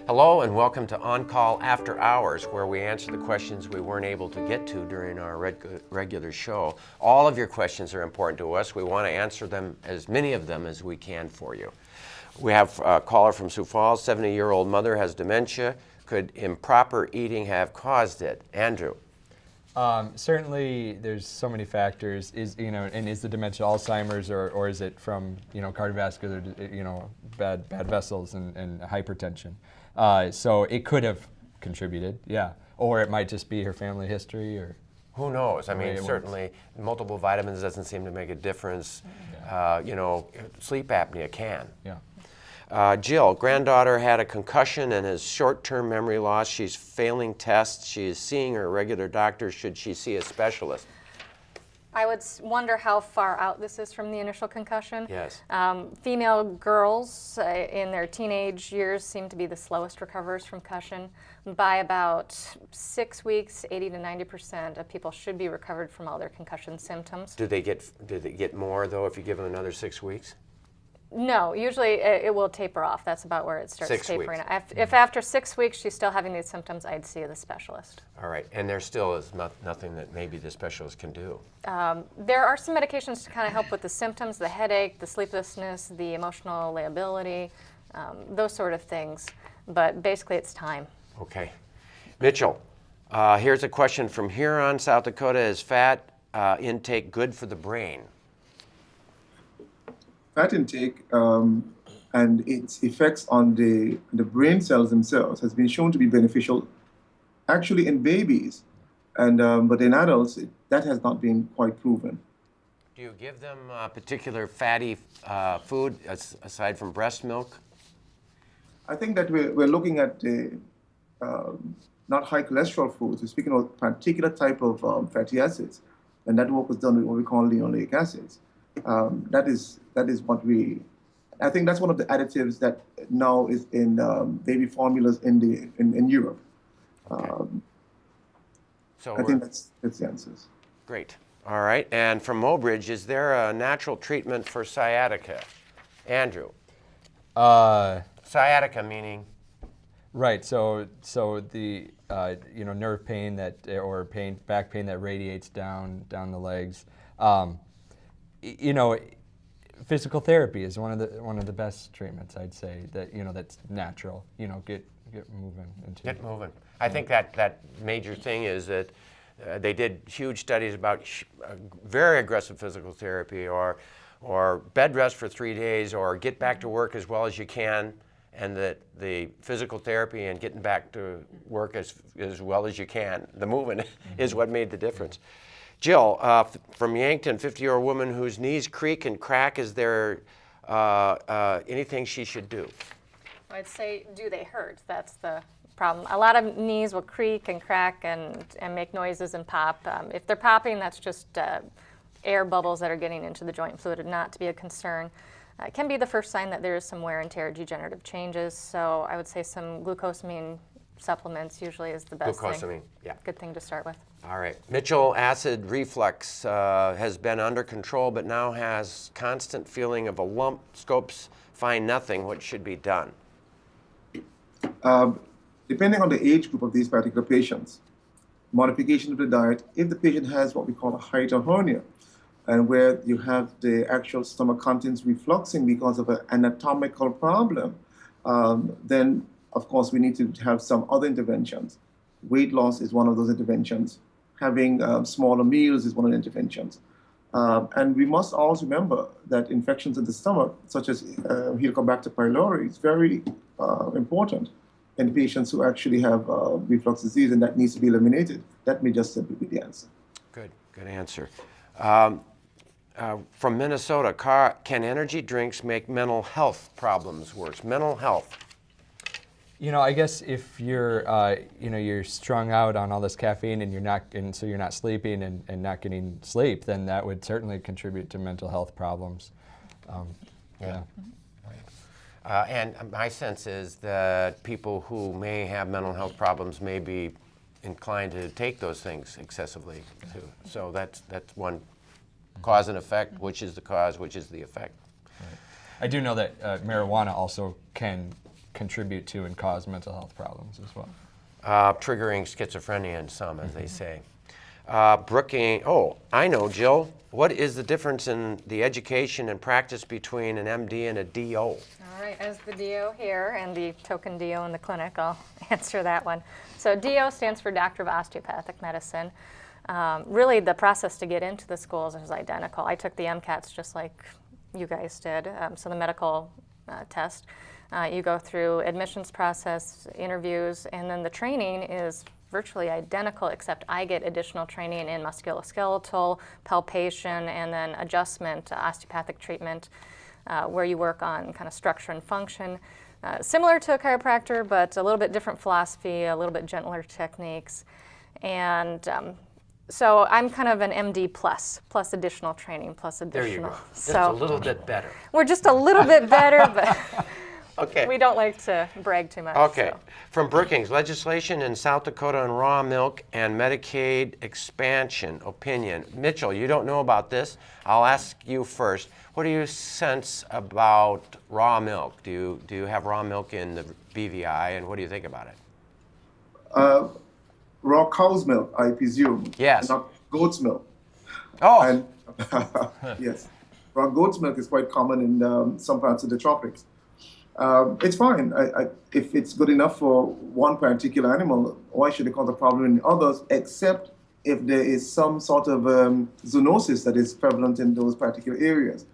Hello and welcome to On Call After Hours, where we answer the questions we weren't able to get to during our regular show. All of your questions are important to us. We want to answer them, as many of them as we can for you. We have a caller from Sioux Falls, 70-year-old mother has dementia. Could improper eating have caused it? Andrew. Certainly, there's so many factors. Is the dementia Alzheimer's or is it from cardiovascular bad vessels and hypertension? So it could have contributed, yeah. Or it might just be her family history, or who knows? I mean, certainly multiple vitamins doesn't seem to make a difference. Yeah. Sleep apnea can. Yeah. Jill, granddaughter had a concussion and has short-term memory loss. She's failing tests. She is seeing her regular doctor. Should she see a specialist? I would wonder how far out this is from the initial concussion. Yes. Female girls in their teenage years seem to be the slowest recoverers from concussion. By about 6 weeks, 80 to 90% of people should be recovered from all their concussion symptoms. Do they get more though if you give them another 6 weeks? No, usually it will taper off. That's about where it starts tapering. If after 6 weeks she's still having these symptoms, I'd see the specialist. All right, and there still is nothing that maybe the specialist can do. There are some medications to kind of help with the symptoms, the headache, the sleeplessness, the emotional lability, those sort of things. But basically it's time. Okay. Mitchell, here's a question from Huron, South Dakota. Is fat intake good for the brain? Fat intake and its effects on the brain cells themselves has been shown to be beneficial actually in babies, and but in adults that has not been quite proven. Do you give them a particular fatty food aside from breast milk? I think that we're looking at the not high cholesterol foods. We're speaking of a particular type of fatty acids, and that work was done with what we call linoleic acids. That is what I think that's one of the additives that now is in baby formulas in Europe. Okay. So I think that's the answers. Great. All right. And from Mobridge, is there a natural treatment for sciatica? Andrew. Sciatica meaning? Right. So the nerve pain or back pain that radiates down the legs. Physical therapy is one of the best treatments, I'd say, that's natural. Get moving. Get moving. I think that major thing is that they did huge studies about very aggressive physical therapy or bed rest for 3 days or get back to work as well as you can, and that the physical therapy and getting back to work as well as you can, the movement, is what made the difference. Jill, from Yankton, 50-year-old woman whose knees creak and crack, is there anything she should do? I'd say, do they hurt? That's the problem. A lot of knees will creak and crack and make noises and pop. If they're popping, that's just air bubbles that are getting into the joint fluid, not to be a concern. It can be the first sign that there is some wear and tear, degenerative changes. So I would say some glucosamine supplements usually is the best thing. Yeah. Good thing to start with. All right. Mitchell, acid reflux has been under control, but now has constant feeling of a lump. Scopes find nothing. What should be done? Depending on the age group of these particular patients, modification of the diet, if the patient has what we call a hiatal hernia, and where you have the actual stomach contents refluxing because of an anatomical problem, then of course we need to have some other interventions. Weight loss is one of those interventions. Having smaller meals is one of the interventions. And we must also remember that infections in the stomach, such as Helicobacter pylori, is very important in patients who actually have reflux disease, and that needs to be eliminated. That may just simply be the answer. Good answer. From Minnesota, can energy drinks make mental health problems worse? Mental health. I guess if you're, you're strung out on all this caffeine and so you're not sleeping and not getting sleep, then that would certainly contribute to mental health problems. Yeah. And my sense is that people who may have mental health problems may be inclined to take those things excessively too. So that's one cause and effect. Which is the cause? Which is the effect? Right. I do know that marijuana also can contribute to and cause mental health problems as well. Triggering schizophrenia in some, as they say. Brookings, I know, Jill. What is the difference in the education and practice between an MD and a DO? All right, as the DO here and the token DO in the clinic, I'll answer that one. So DO stands for Doctor of Osteopathic Medicine. Really, the process to get into the schools is identical. I took the MCATs just like you guys did, so the medical test. You go through admissions process, interviews, and then the training is virtually identical, except I get additional training in musculoskeletal, palpation, and then adjustment, osteopathic treatment, where you work on kind of structure and function. Similar to a chiropractor, but a little bit different philosophy, a little bit gentler techniques. And so I'm kind of an MD plus additional training, plus additional. There you go. So Just a little bit better. we're just a little bit better, but Okay. we don't like to brag too much. Okay. So. From Brookings, legislation in South Dakota on raw milk and Medicaid expansion opinion. Mitchell, you don't know about this. I'll ask you first. What do you sense about raw milk? Do you have raw milk in the BVI, and what do you think about it? Raw cow's milk, I presume. Yes. Not goat's milk. Oh, And yes, raw goat's milk is quite common in some parts of the tropics. It's fine. If it's good enough for one particular animal, why should it cause a problem in others, except if there is some sort of zoonosis that is prevalent in those particular areas.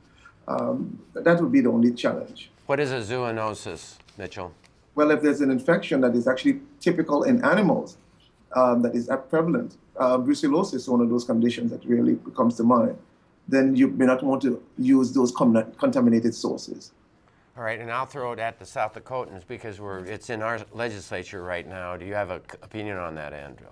That would be the only challenge. what is a zoonosis, Mitchell? Well, if there's an infection that is actually typical in animals, that is prevalent, brucellosis is one of those conditions that really comes to mind, then you may not want to use those contaminated sources. All right, and I'll throw it at the South Dakotans because it's in our legislature right now. Do you have an opinion on that, Andrew?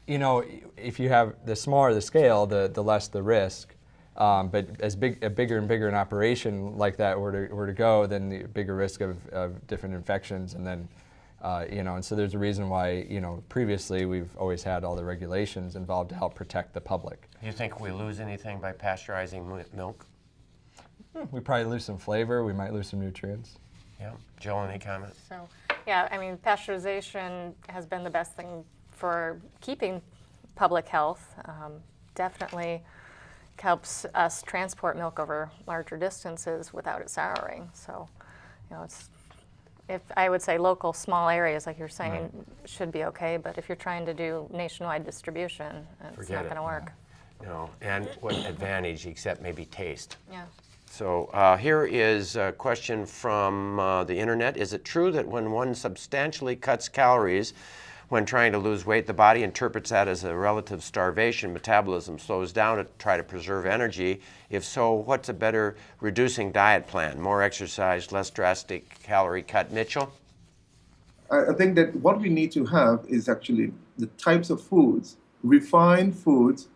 You know, if you have the smaller the scale, the less the risk. But as bigger and bigger an operation like that were to go, then the bigger risk of different infections, and then and so there's a reason why previously we've always had all the regulations involved to help protect the public. Do you think we lose anything by pasteurizing milk? We probably lose some flavor. We might lose some nutrients. Yeah. Jill, any comments? So, yeah, I mean, pasteurization has been the best thing for keeping public health. Definitely helps us transport milk over larger distances without it souring. So, if I would say local small areas, like you're saying, should be okay. But if you're trying to do nationwide distribution, it's not going to work. No. And what advantage except maybe taste? Yeah. So here is a question from the internet. Is it true that when one substantially cuts calories when trying to lose weight, the body interprets that as a relative starvation? Metabolism slows down to try to preserve energy. If so, what's a better reducing diet plan? More exercise, less drastic calorie cut? Mitchell? I think that what we need to have is actually the types of foods. Refined foods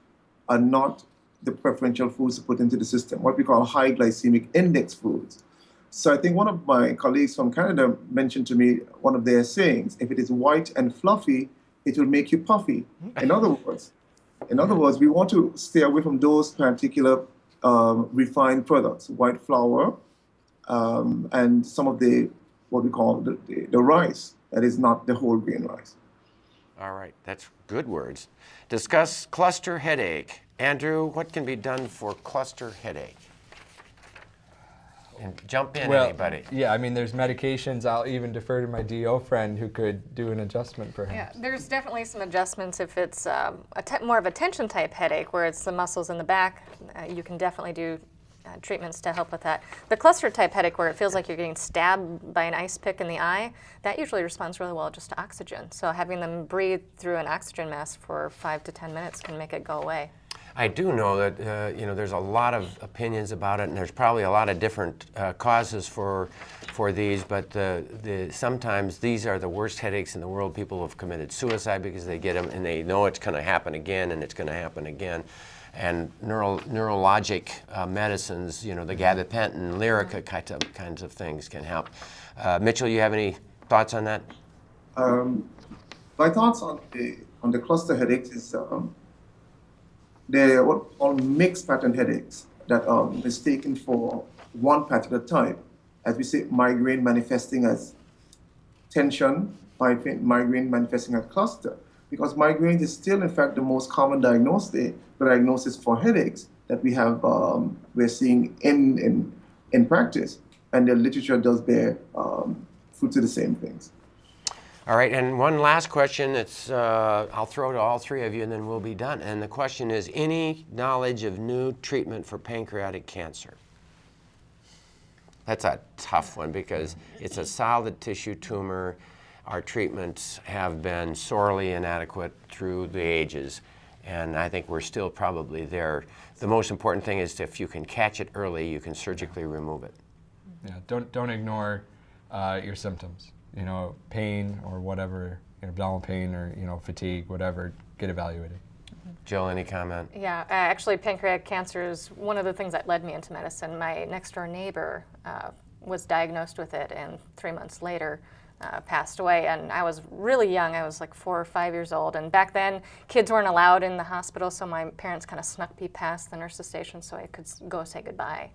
are not the preferential foods to put into the system, what we call high glycemic index foods. So I think one of my colleagues from Canada mentioned to me one of their sayings: if it is white and fluffy, it will make you puffy. In other words, we want to stay away from those particular refined products, white flour, and some of what we call the rice that is not the whole grain rice. All right, that's good words. Discuss cluster headache. Andrew, what can be done for cluster headache? And jump in, anybody. Yeah, I mean, there's medications. I'll even defer to my DO friend who could do an adjustment for him. Yeah, there's definitely some adjustments if it's more of a tension type headache where it's the muscles in the back. You can definitely do treatments to help with that. The cluster type headache where it feels like you're getting stabbed by an ice pick in the eye, that usually responds really well just to oxygen. So having them breathe through an oxygen mask for 5 to 10 minutes can make it go away. I do know that there's a lot of opinions about it, and there's probably a lot of different causes for these. But sometimes these are the worst headaches in the world. People have committed suicide because they get them, and they know it's going to happen again, and it's going to happen again. And neurologic medicines, the gabapentin, Lyrica kinds of things can help. Mitchell, you have any thoughts on that? My thoughts on the cluster headaches is they're what we call mixed pattern headaches that are mistaken for one particular type. as we say, migraine manifesting as tension, migraine manifesting as cluster, because migraine is still, in fact, the most common diagnosis for headaches that we have, we're seeing in practice, and the literature does bear fruit to the same things. All right, and one last question. It's I'll throw to all three of you, and then we'll be done. And the question is: any knowledge of new treatment for pancreatic cancer? That's a tough one because it's a solid tissue tumor. Our treatments have been sorely inadequate through the ages, and I think we're still probably there. The most important thing is if you can catch it early, you can surgically remove it. Yeah, don't ignore your symptoms. You know, pain or whatever, abdominal pain or fatigue, whatever. Get evaluated. Jill, any comment? Yeah, actually pancreatic cancer is one of the things that led me into medicine. My next door neighbor was diagnosed with it and 3 months later passed away, and I was really young. I was like 4 or 5 years old, and back then kids weren't allowed in the hospital, so my parents kind of snuck me past the nurse's station so I could go say goodbye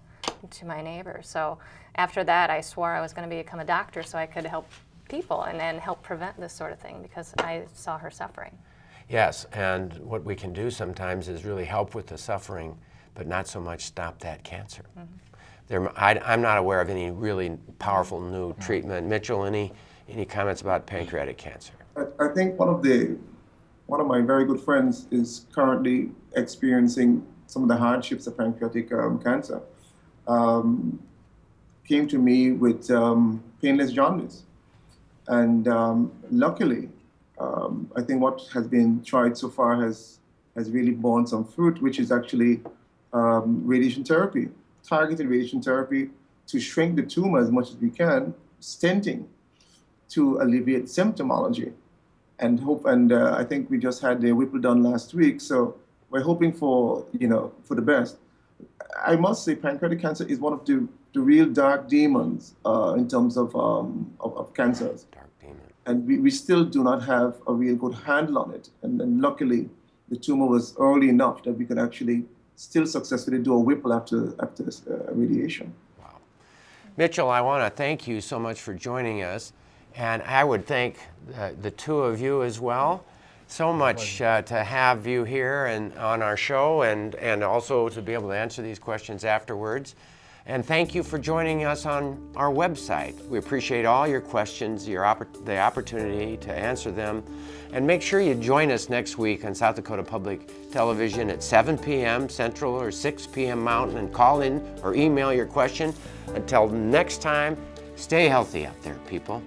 to my neighbor. So after that I swore I was going to become a doctor so I could help people and help prevent this sort of thing because I saw her suffering. Yes, and what we can do sometimes is really help with the suffering, but not so much stop that cancer. I'm not aware of any really powerful new treatment. Mitchell, any comments about pancreatic cancer? I think one of my very good friends is currently experiencing some of the hardships of pancreatic cancer. Came to me with painless jaundice. And luckily, I think what has been tried so far has really borne some fruit, which is actually radiation therapy, targeted radiation therapy to shrink the tumor as much as we can, stenting to alleviate symptomology. And I think we just had the Whipple done last week, so we're hoping for the best. I must say pancreatic cancer is one of the real dark demons in terms of cancers. Dark demon. And we still do not have a real good handle on it. And then luckily, the tumor was early enough that we could actually still successfully do a Whipple after this radiation. Wow. Mitchell, I want to thank you so much for joining us. And I would thank the two of you as well. So much to have you here and on our show and also to be able to answer these questions afterwards. And thank you for joining us on our website. We appreciate all your questions, the opportunity to answer them. And make sure you join us next week on South Dakota Public Television at 7 p.m. Central or 6 p.m. Mountain, and call in or email your question. Until next time, stay healthy out there, people.